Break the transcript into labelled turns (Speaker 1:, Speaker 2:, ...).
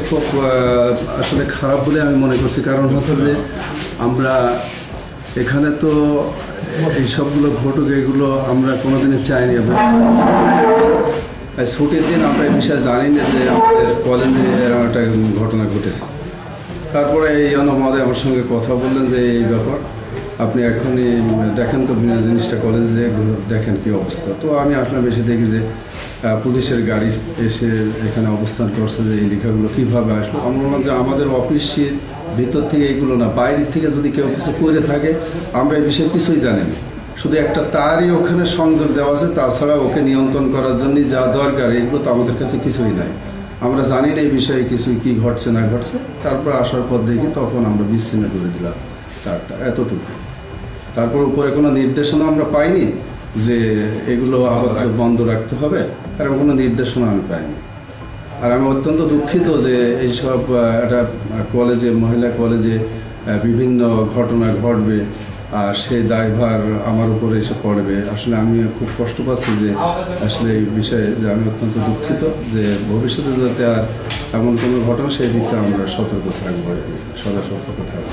Speaker 1: খুব আসলে খারাপ বলে আমি মনে করছি, কারণ হচ্ছে যে আমরা এখানে তো এই সবগুলো ঘটুক এগুলো আমরা কোনোদিনই চাইনি। এবং ছুটির দিন আমরা এই বিষয়ে জানি না যে আমাদের কলেজে এরকম একটা ঘটনা ঘটেছে। তারপরে এই মহোদয় আমার সঙ্গে কথা বললেন যে এই ব্যাপার আপনি এখনই দেখেন তো জিনিসটা কলেজে দেখেন কি অবস্থা। তো আমি আসলাম, এসে দেখি যে পুলিশের গাড়ি এসে এখানে অবস্থান করছে, যে এই লেখাগুলো কীভাবে আসলো। আমরা বললাম যে আমাদের অফিসের ভিতর থেকে এগুলো না, বাইরের থেকে যদি কেউ কিছু করে থাকে আমরা এই বিষয়ে কিছুই জানি না। শুধু একটা তারই ওখানে সংযোগ দেওয়া আছে, তাছাড়া ওকে নিয়ন্ত্রণ করার জন্য যা দরকার এগুলো তো আমাদের কাছে কিছুই নাই। আমরা জানি না এই বিষয়ে কিছুই কি ঘটছে না ঘটছে। তারপর আসার পর দেখি তখন আমরা বিচ্ছিন্ন করে দিলাম তারটা, এতটুকু। তারপর উপরে কোনো নির্দেশনা আমরা পাইনি যে এগুলো আপাতত বন্ধ রাখতে হবে, এরকম কোনো নির্দেশনা আমি পাইনি। আর আমি অত্যন্ত দুঃখিত যে এইসব একটা কলেজে, মহিলা কলেজে বিভিন্ন ঘটনা ঘটবে আর সেই দায়ভার আমার উপরে এসে পড়বে। আসলে আমি খুব কষ্ট পাচ্ছি যে আসলে এই বিষয়ে যে আমি অত্যন্ত দুঃখিত যে ভবিষ্যতে যাতে আর এমন কোনো ঘটনা সেই দিকটা আমরা সতর্ক থাকবো আর কি, সদা সতর্ক থাকবো।